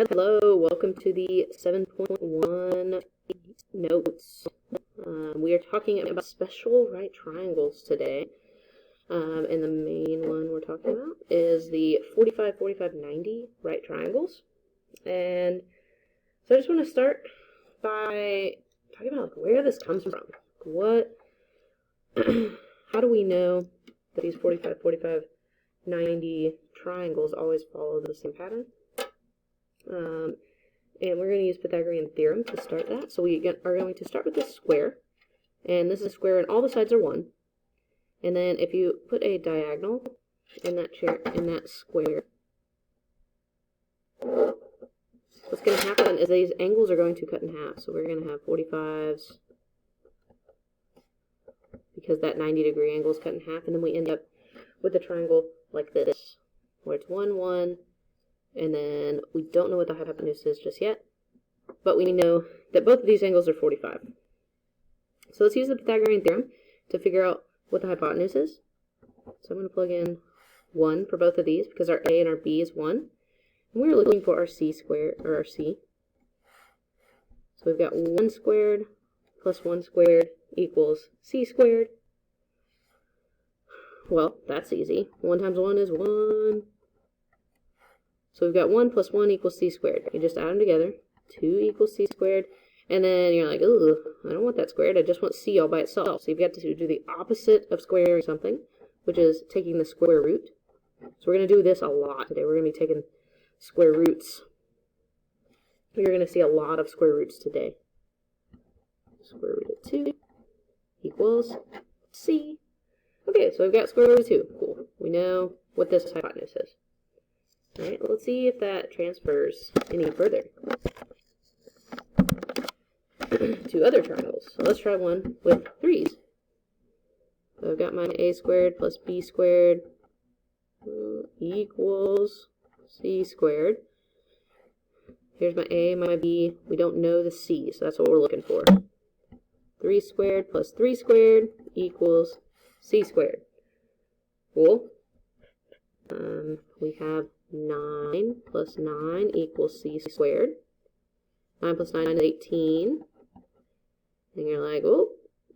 Hello, welcome to the 7.1 notes. We are talking about special right triangles today. And the main one we're talking about is the 45, 45, 90 right triangles. And so I just want to start by talking about where this comes from. How do we know that these 45, 45, 90 triangles always follow the same pattern? And we're going to use Pythagorean Theorem to start that. So we are going to start with this square, and this is a square and all the sides are 1. And then if you put a diagonal in that square, what's going to happen is these angles are going to cut in half. So we're going to have 45s because that 90-degree angle is cut in half, and then we end up with a triangle like this, where it's 1, 1, and then we don't know what the hypotenuse is just yet, but we know that both of these angles are 45. So let's use the Pythagorean Theorem to figure out what the hypotenuse is. So I'm going to plug in 1 for both of these because our A and our B is 1. And we're looking for our C squared, or our C. So we've got 1 squared plus 1 squared equals C squared. Well, that's easy. 1 times 1 is 1. So we've got 1 plus 1 equals C squared. You just add them together. 2 equals C squared. And then you're like, ooh, I don't want that squared. I just want C all by itself. So you've got to do the opposite of squaring something, which is taking the square root. So we're going to do this a lot today. We're going to be taking square roots. You're going to see a lot of square roots today. Square root of 2 equals C. Okay, so we've got square root of 2. Cool. We know what this hypotenuse is. Alright, let's see if that transfers any further to other triangles. So let's try one with 3's. So I've got my A squared plus B squared equals C squared. Here's my A, my B. We don't know the C, so that's what we're looking for. 3 squared plus 3 squared equals C squared. Cool. We have 9 plus 9 equals C squared. 9 plus 9 is 18. And you're like, oh,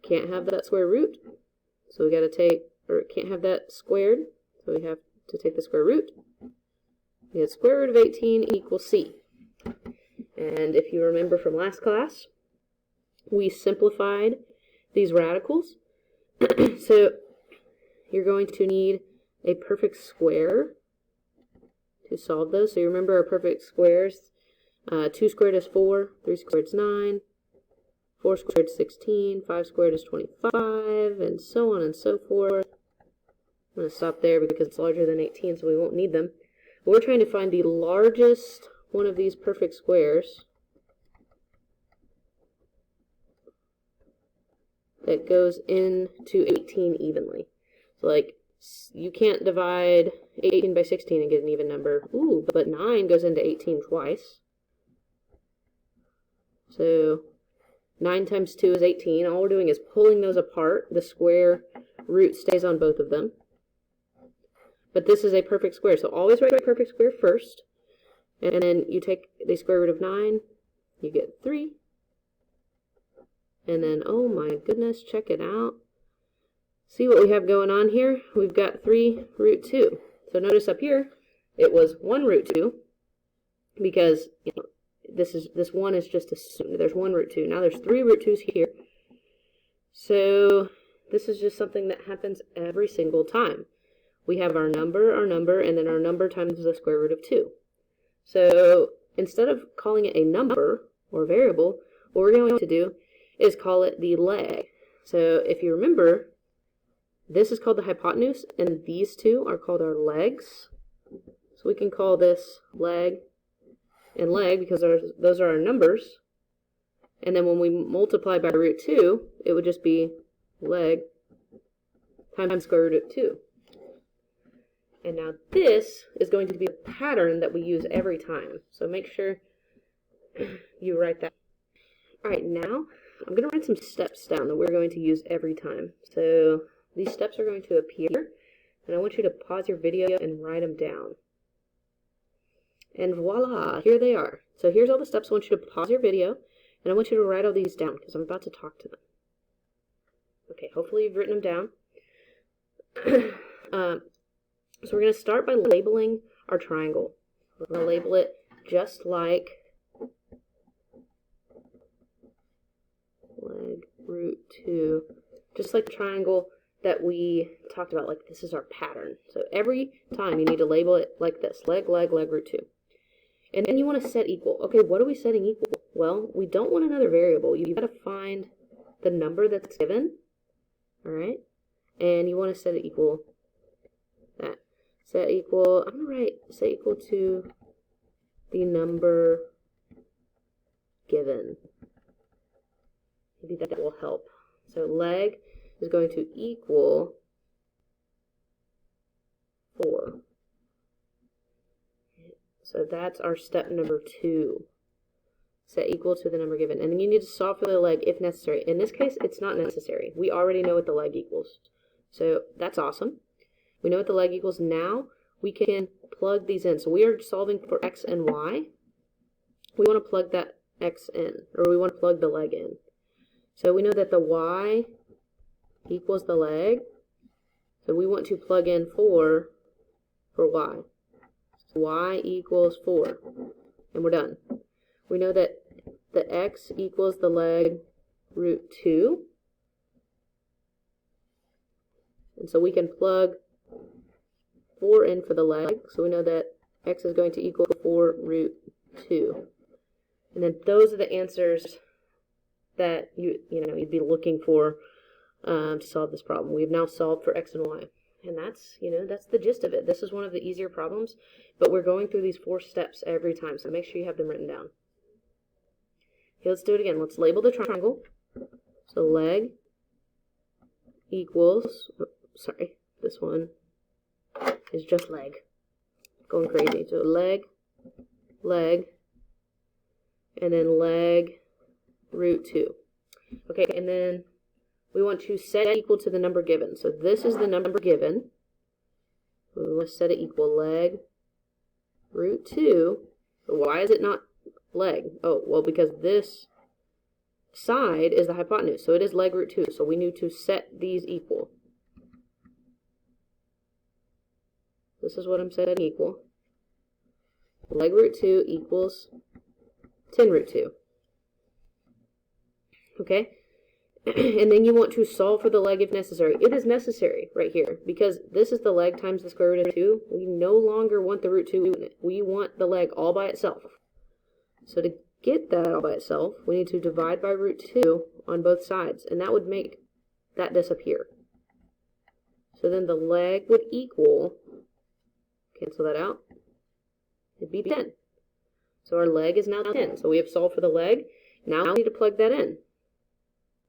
can't have that square root. So we got to take, or can't have that squared. So we have to take the square root. We get square root of 18 equals C. And if you remember from last class, we simplified these radicals. So you're going to need a perfect square to solve those. So you remember our perfect squares. 2 squared is 4, 3 squared is 9, 4 squared is 16, 5 squared is 25, and so on and so forth. I'm going to stop there because it's larger than 18, so we won't need them. But we're trying to find the largest one of these perfect squares that goes into 18 evenly. So like, you can't divide 18 by 16 and get an even number. Ooh, but 9 goes into 18 twice. So 9 times 2 is 18. All we're doing is pulling those apart. The square root stays on both of them. But this is a perfect square. So always write a perfect square first. And then you take the square root of 9. You get 3. And then, oh my goodness, check it out. See what we have going on here? We've got 3 root 2. So notice up here, it was 1 root 2 because this 1 is just assumed. There's 1 root 2. Now there's 3 root 2's here. So this is just something that happens every single time. We have our number, and then our number times the square root of 2. So instead of calling it a number or variable, what we're going to do is call it the leg. So if you remember, this is called the hypotenuse, and these two are called our legs. So we can call this leg and leg because those are our numbers. And then when we multiply by root 2, it would just be leg times square root of 2. And now this is going to be the pattern that we use every time. So make sure you write that. All right, now I'm going to write some steps down that we're going to use every time. So these steps are going to appear, and I want you to pause your video and write them down. And voila, here they are. So here's all the steps. I want you to pause your video, and I want you to write all these down because I'm about to talk to them. Okay, hopefully you've written them down. So we're going to start by labeling our triangle. We're going to label it just like leg root 2, just like the triangle that we talked about, like this is our pattern. So every time you need to label it like this, leg, leg, leg, root 2. And then you want to set equal. Okay, what are we setting equal? Well, we don't want another variable. You've got to find the number that's given, all right? And you want to set it equal that. Set equal, I'm going to write set equal to the number given. Maybe that will help. So leg is going to equal 4. So that's our step number 2. Set equal to the number given. And then you need to solve for the leg if necessary. In this case, it's not necessary. We already know what the leg equals. So that's awesome. We know what the leg equals. Now we can plug these in. So we are solving for x and y. We want to plug that x in, or we want to plug the leg in. So we know that the y equals the leg. So we want to plug in 4 for y. So y equals 4. And we're done. We know that the x equals the leg root 2. And so we can plug 4 in for the leg. So we know that x is going to equal 4 root 2. And then those are the answers that you'd be looking for to solve this problem. We've now solved for x and y. And that's the gist of it. This is one of the easier problems, but we're going through these 4 steps every time, so make sure you have them written down. Okay, let's do it again. Let's label the triangle. So leg equals, sorry, this one is just leg. Going crazy. So leg, leg, and then leg root 2. Okay, and then we want to set equal to the number given. So this is the number given. We want to set it equal leg root 2. But why is it not leg? Oh, well, because this side is the hypotenuse. So it is leg root 2. So we need to set these equal. This is what I'm setting equal. Leg root 2 equals 10 root 2. Okay? And then you want to solve for the leg if necessary. It is necessary right here because this is the leg times the square root of 2. We no longer want the root 2 unit. We want the leg all by itself. So to get that all by itself, we need to divide by root 2 on both sides. And that would make that disappear. So then the leg would equal, cancel that out, it'd be 10. So our leg is now 10. So we have solved for the leg. Now we need to plug that in.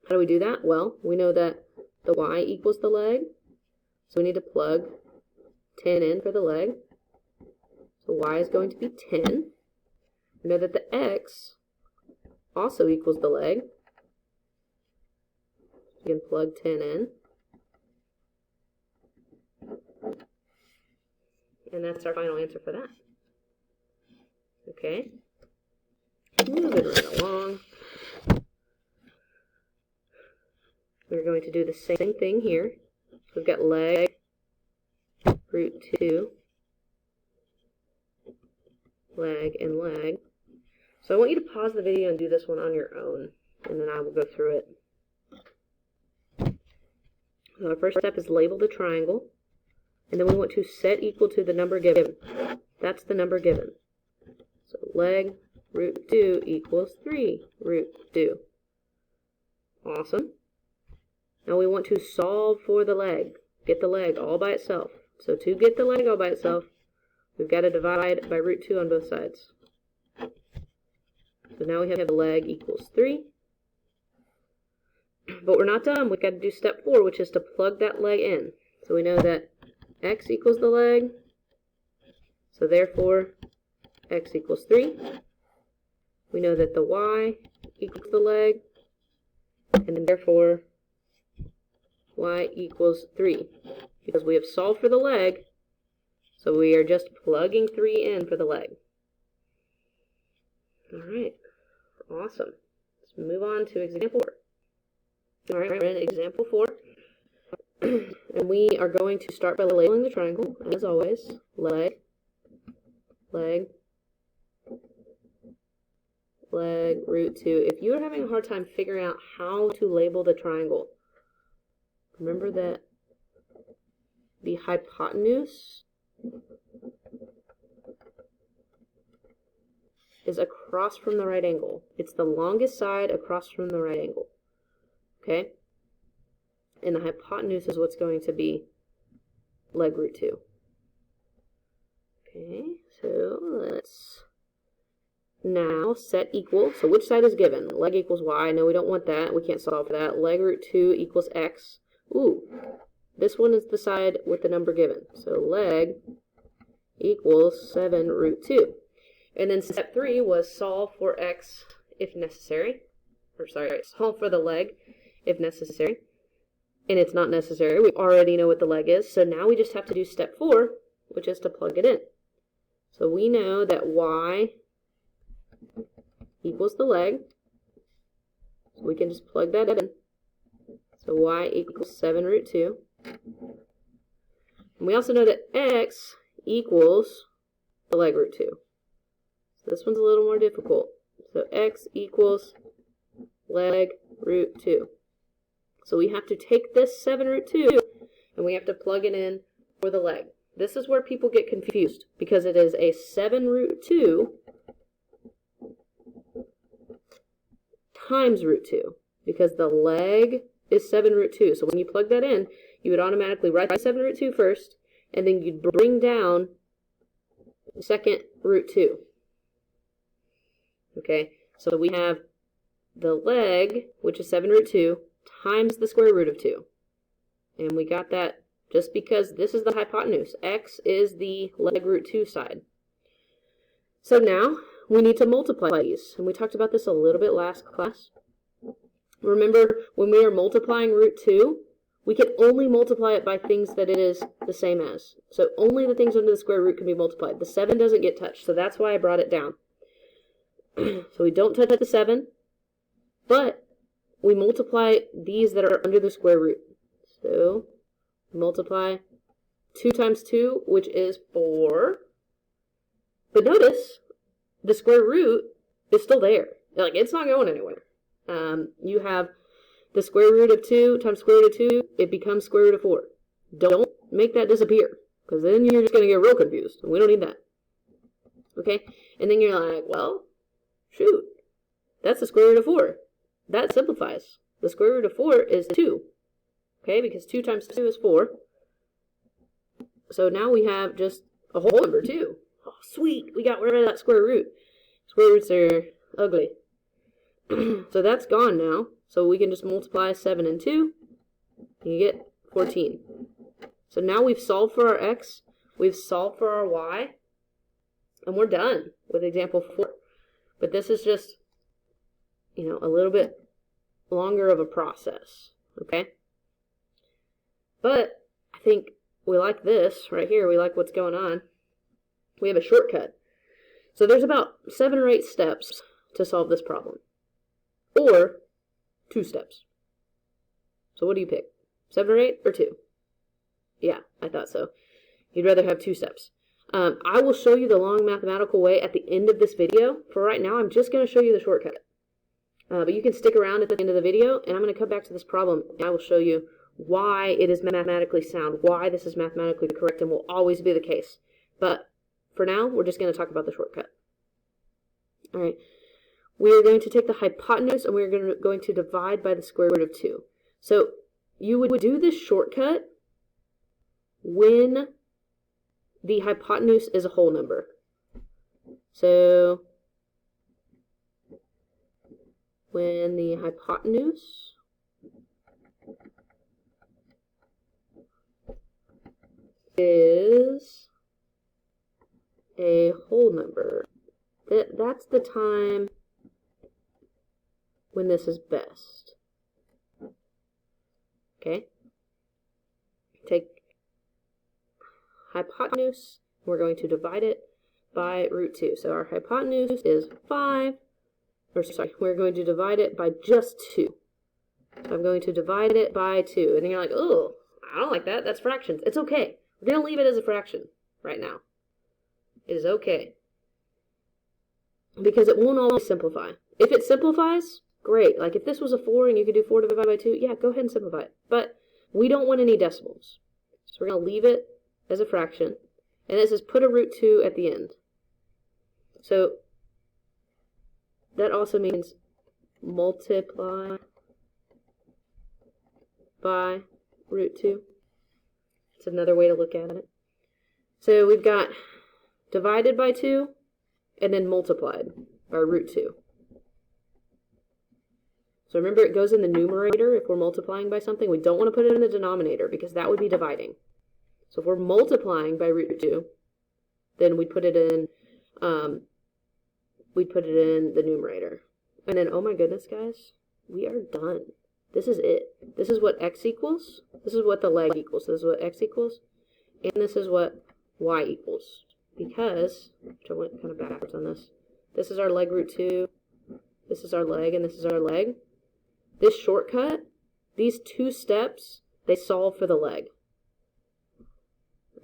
How do we do that? Well, we know that the y equals the leg. So we need to plug 10 in for the leg. So y is going to be 10. We know that the x also equals the leg. You can plug 10 in. And that's our final answer for that. Okay. Moving right along. We're going to do the same thing here. We've got leg root 2, leg, and leg. So I want you to pause the video and do this one on your own, and then I will go through it. So our first step is label the triangle, and then we want to set equal to the number given. That's the number given. So leg root 2 equals 3 root 2. Awesome. Now we want to solve for the leg. Get the leg all by itself. So to get the leg all by itself, we've got to divide by root 2 on both sides. So now we have the leg equals 3. But we're not done. We've got to do step 4, which is to plug that leg in. So we know that x equals the leg. So therefore, x equals 3. We know that the y equals the leg. And therefore, y equals 3, because we have solved for the leg, so we are just plugging 3 in for the leg. All right, awesome. Let's move on to example 4. All right, we're in example 4. And we are going to start by labeling the triangle, as always. Leg, leg, leg, root 2. If you're having a hard time figuring out how to label the triangle, remember that the hypotenuse is across from the right angle. It's the longest side across from the right angle. Okay? And the hypotenuse is what's going to be leg root 2. Okay, so let's now set equal. So which side is given? Leg equals y. No, we don't want that. We can't solve for that. Leg root 2 equals x. Ooh, this one is the side with the number given. So leg equals 7 root 2. And then step 3 was solve for x if necessary. Or sorry, solve for the leg if necessary. And it's not necessary. We already know what the leg is. So now we just have to do step 4, which is to plug it in. So we know that y equals the leg. So we can just plug that in. So y equals 7 root 2. And we also know that x equals the leg root 2. So this one's a little more difficult. So x equals leg root 2. So we have to take this 7 root 2 and we have to plug it in for the leg. This is where people get confused because it is a 7 root 2 times root 2 because the leg is 7 root 2. So when you plug that in, you would automatically write the 7 root 2 first and then you'd bring down the second root 2. Okay, so we have the leg, which is 7 root 2, times the square root of 2. And we got that just because this is the hypotenuse. X is the leg root 2 side. So now we need to multiply these. And we talked about this a little bit last class. Remember, when we are multiplying root 2, we can only multiply it by things that it is the same as. So only the things under the square root can be multiplied. The 7 doesn't get touched, so that's why I brought it down. So we don't touch the 7, but we multiply these that are under the square root. So multiply 2 times 2, which is 4. But notice, the square root is still there. Like, it's not going anywhere. You have the square root of 2 times square root of 2, it becomes square root of 4. Don't make that disappear, because then you're just going to get real confused, and we don't need that. Okay? And then you're like, well, shoot, that's the square root of 4. That simplifies. The square root of 4 is 2. Okay, because 2 times 2 is 4. So now we have just a whole number, 2. Oh, sweet, we got rid of that square root. Square roots are ugly. So that's gone now. So we can just multiply 7 and 2, and you get 14. So now we've solved for our x, we've solved for our y, and we're done with example 4. But this is just, you know, a little bit longer of a process, okay? But I think we like this right here. We like what's going on. We have a shortcut. So there's about 7 or 8 steps to solve this problem. Or 2 steps. So what do you pick? 7 or 8 or 2? Yeah, I thought so. You'd rather have 2 steps. I will show you the long mathematical way at the end of this video. For right now, I'm just going to show you the shortcut. But you can stick around at the end of the video, and I'm going to come back to this problem, and I will show you why it is mathematically sound, why this is mathematically correct, and will always be the case. But for now, we're just going to talk about the shortcut. All right. We are going to take the hypotenuse, and we're going to divide by the square root of 2. So you would do this shortcut when the hypotenuse is a whole number. So when the hypotenuse is a whole number, that's the time when this is best. Okay? Take hypotenuse, we're going to divide it by root 2. So our hypotenuse is 5, we're going to divide it by just 2. So I'm going to divide it by 2. And then you're like, oh, I don't like that. That's fractions. It's okay. We're going to leave it as a fraction right now. It is okay. Because it won't always simplify. If it simplifies, great. Like if this was a 4 and you could do 4 divided by 2, yeah, go ahead and simplify it. But we don't want any decimals. So we're going to leave it as a fraction. And it says put a root 2 at the end. So that also means multiply by root 2. It's another way to look at it. So we've got divided by 2 and then multiplied by root 2. So remember, it goes in the numerator if we're multiplying by something. We don't want to put it in the denominator because that would be dividing. So if we're multiplying by root 2, then we'd put it in the numerator. And then, oh my goodness, guys, we are done. This is it. This is what x equals. This is what the leg equals. So this is what x equals. And this is what y equals. Because, which I went kind of backwards on this. This is our leg root 2. This is our leg, and this is our leg. This shortcut, these 2 steps, they solve for the leg.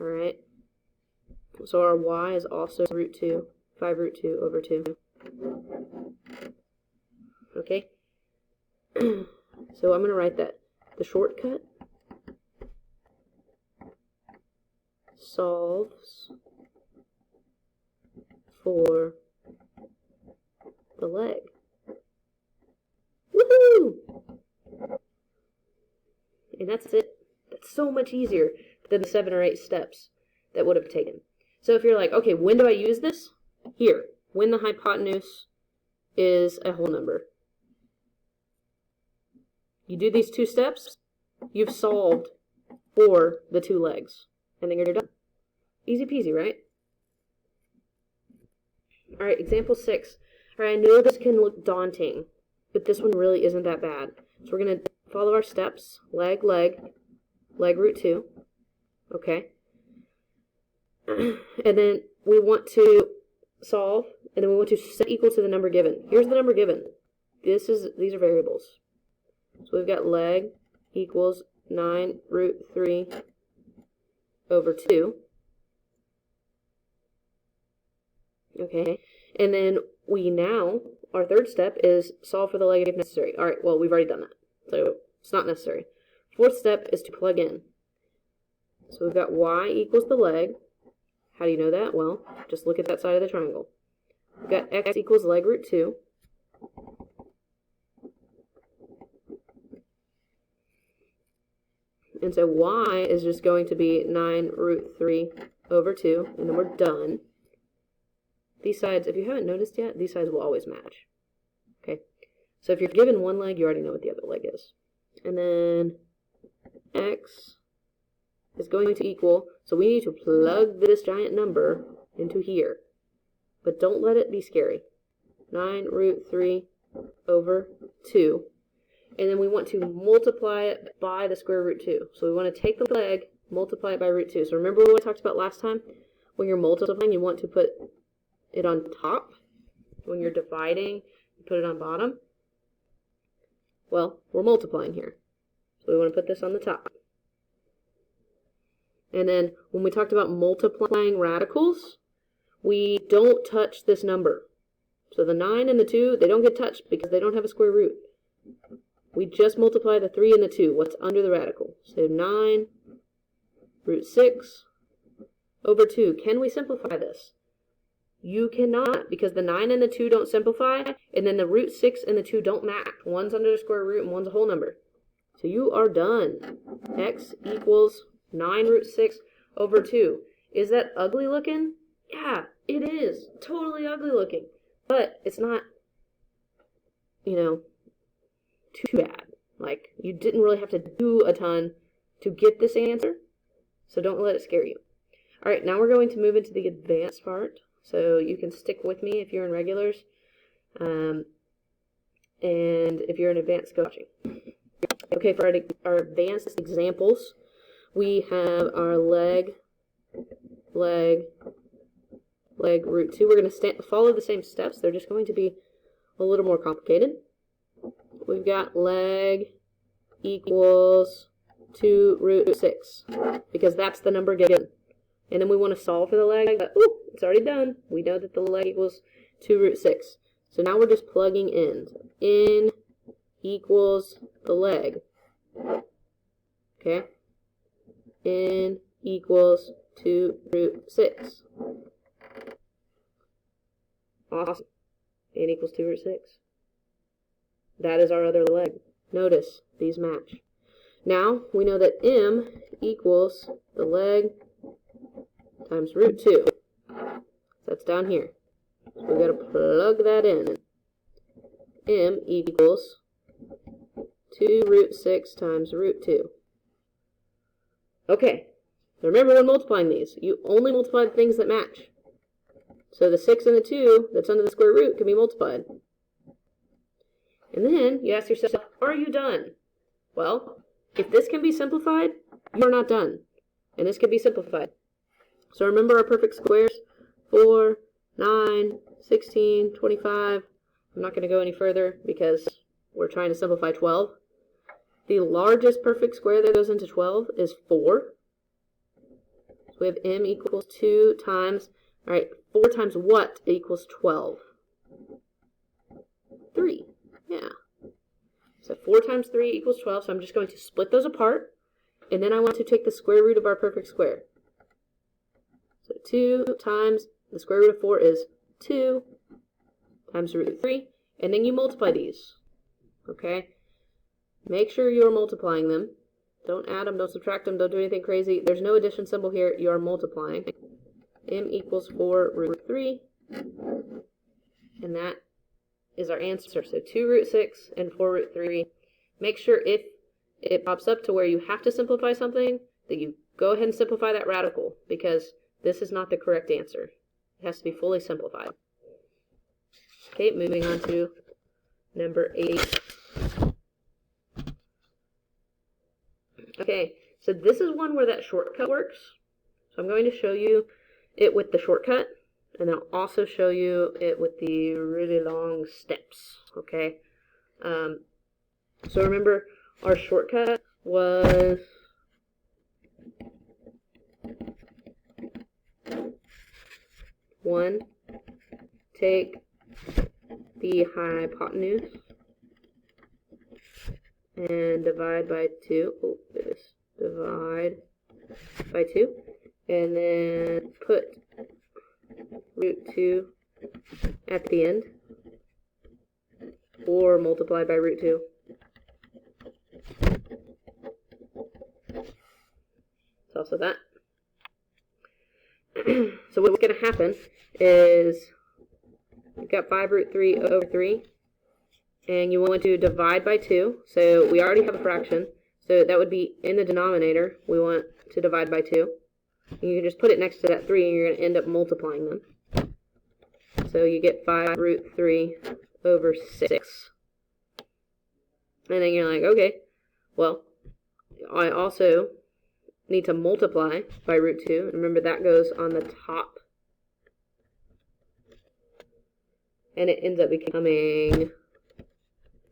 Alright? So our y is also root 2, 5 root 2 over 2. Okay? So I'm going to write that. The shortcut solves for the leg. Woohoo! And that's it. That's so much easier than the 7 or 8 steps that would have taken. So if you're like, okay, when do I use this? Here, when the hypotenuse is a whole number. You do these 2 steps, you've solved for the 2 legs. And then you're done. Easy peasy, right? Alright, example 6. Alright, I know this can look daunting, but this one really isn't that bad. So we're going to follow our steps. Leg, leg, leg root 2. Okay. And then we want to solve, and then we want to set equal to the number given. Here's the number given. These are variables. So we've got leg equals 9 root 3 over 2. Okay. And then our third step is solve for the leg if necessary. All right, well, we've already done that. So it's not necessary. Fourth step is to plug in. So we've got y equals the leg. How do you know that? Well, just look at that side of the triangle. We've got x equals leg root 2. And so y is just going to be 9 root 3 over 2, and then we're done. These sides, if you haven't noticed yet, these sides will always match. Okay? So if you're given one leg, you already know what the other leg is. And then x is going to equal, so we need to plug this giant number into here. But don't let it be scary. 9 root 3 over 2. And then we want to multiply it by the square root 2. So we want to take the leg, multiply it by root 2. So remember what I talked about last time? When you're multiplying, you want to put it on top. When you're dividing, you put it on bottom. Well, we're multiplying here. So we want to put this on the top. And then when we talked about multiplying radicals, we don't touch this number. So the 9 and the 2, they don't get touched because they don't have a square root. We just multiply the 3 and the 2, what's under the radical. So 9 root 6 over 2. Can we simplify this? You cannot, because the 9 and the 2 don't simplify, and then the root 6 and the 2 don't match. One's under the square root and one's a whole number. So you are done. X equals 9 root 6 over 2. Is that ugly looking? Yeah, it is. Totally ugly looking. But it's not, too bad. Like, you didn't really have to do a ton to get this answer. So don't let it scare you. All right, now we're going to move into the advanced part. So you can stick with me if you're in regulars. And if you're in advanced, go watching. Okay, for our advanced examples, we have our leg root 2. We're going to follow the same steps. They're just going to be a little more complicated. We've got leg equals 2 root 6, because that's the number given. And then we want to solve for the leg, but ooh, it's already done. We know that the leg equals 2 root 6. So now we're just plugging in. N equals the leg. Okay? N equals 2 root 6. Awesome. N equals 2 root 6. That is our other leg. Notice, these match. Now, we know that M equals the leg times root 2. That's down here. So we've got to plug that in. M equals 2 root 6 times root 2. Okay. Remember when multiplying these, you only multiply the things that match. So the 6 and the 2 that's under the square root can be multiplied. And then you ask yourself, are you done? Well, if this can be simplified, you are not done. And this can be simplified. So remember our perfect squares? 4, 9, 16, 25. I'm not going to go any further because we're trying to simplify 12. The largest perfect square that goes into 12 is 4. So we have m equals 2 times, all right, 4 times what equals 12? 3. Yeah. So 4 times 3 equals 12, so I'm just going to split those apart, and then I want to take the square root of our perfect square. So 2 times the square root of 4 is 2 times the root of 3, and then you multiply these. Okay? Make sure you are multiplying them. Don't add them, don't subtract them, don't do anything crazy. There's no addition symbol here, you are multiplying. M equals 4 root 3, and that is our answer. So 2 root 6 and 4 root 3. Make sure if it pops up to where you have to simplify something, that you go ahead and simplify that radical, because this is not the correct answer. It has to be fully simplified. Okay, moving on to number 8. Okay, so this is one where that shortcut works. So I'm going to show you it with the shortcut, and then I'll also show you it with the really long steps, okay? So remember, our shortcut was 1, take the hypotenuse and divide by 2. Oh, this. Divide by 2. And then put root 2 at the end. Or multiply by root 2. It's also that. So what's going to happen is you've got 5 root 3 over 3. And you want to divide by 2. So we already have a fraction. So that would be in the denominator. We want to divide by 2. And you can just put it next to that 3 and you're going to end up multiplying them. So you get 5 root 3 over 6. And then you're like, okay, well, I also need to multiply by root 2. Remember, that goes on the top. And it ends up becoming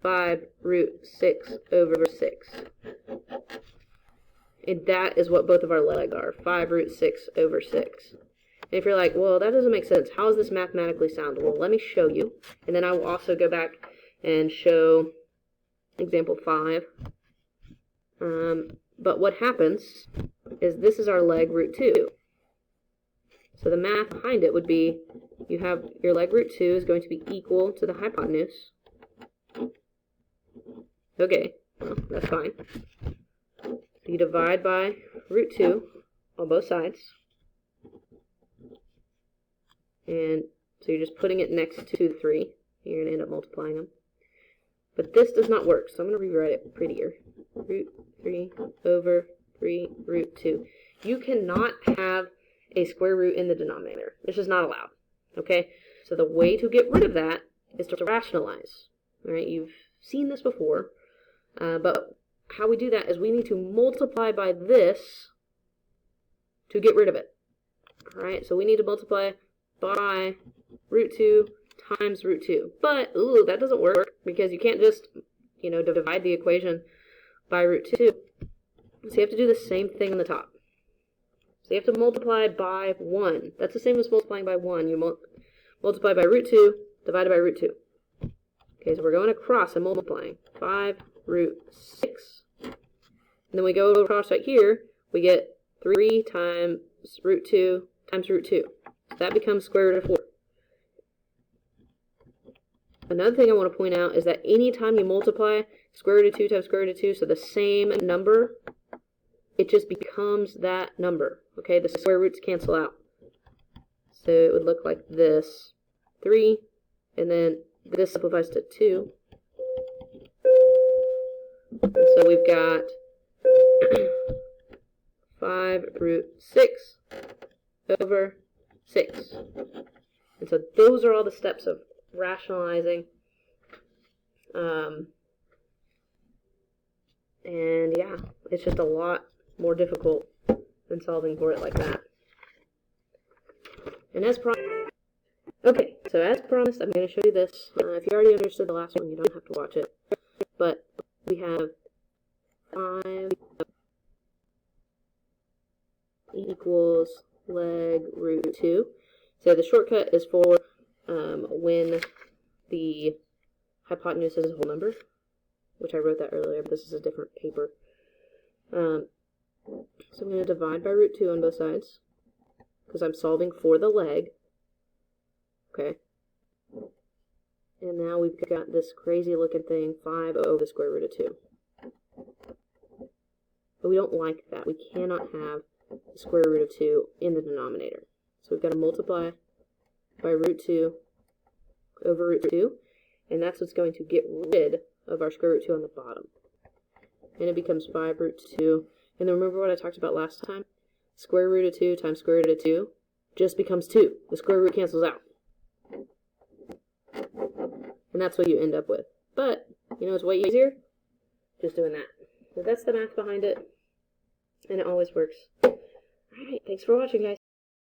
5 root 6 over 6. And that is what both of our legs are, 5 root 6 over 6. And if you're like, well, that doesn't make sense. How does this mathematically sound? Well, let me show you. And then I will also go back and show example 5. But what happens is this is our leg root 2. So the math behind it would be, you have your leg root 2 is going to be equal to the hypotenuse. Okay, well, that's fine. You divide by root 2 on both sides. And so you're just putting it next to 3. You're going to end up multiplying them. But this does not work, so I'm going to rewrite it prettier. Root 3 over 3 root 2. You cannot have a square root in the denominator. This is not allowed. Okay? So the way to get rid of that is to rationalize. All right? You've seen this before. But how we do that is we need to multiply by this to get rid of it. Alright, so we need to multiply by root 2 times root 2. But, ooh, that doesn't work because you can't just, divide the equation by root 2. So you have to do the same thing on the top. So you have to multiply by 1. That's the same as multiplying by 1. You multiply by root 2, divided by root 2. Okay, so we're going across and multiplying. 5 root 6. And then we go across right here, we get 3 times root 2 times root 2. So that becomes square root of 4. Another thing I want to point out is that anytime you multiply square root of 2 times square root of 2, so the same number, it just becomes that number. Okay, the square roots cancel out. So it would look like this. 3, and then this simplifies to 2. And so we've got 5 root 6 over 6. And so those are all the steps of rationalizing. And yeah, it's just a lot more difficult than solving for it like that. And as promised, okay, so as promised, I'm going to show you this. If you already understood the last one, you don't have to watch it. But we have 5 equals leg root 2. So the shortcut is for when the hypotenuse is a whole number, which I wrote that earlier, but this is a different paper. So I'm going to divide by root 2 on both sides, because I'm solving for the leg. Okay. And now we've got this crazy looking thing, 5 over the square root of 2. But we don't like that. We cannot have the square root of 2 in the denominator. So we've got to multiply by root 2 over root 2, and that's what's going to get rid of our square root 2 on the bottom. And it becomes 5 root 2. And then remember what I talked about last time? Square root of 2 times square root of 2 just becomes 2. The square root cancels out. And that's what you end up with. But, it's way easier just doing that. So that's the math behind it. And it always works. Alright, thanks for watching, guys.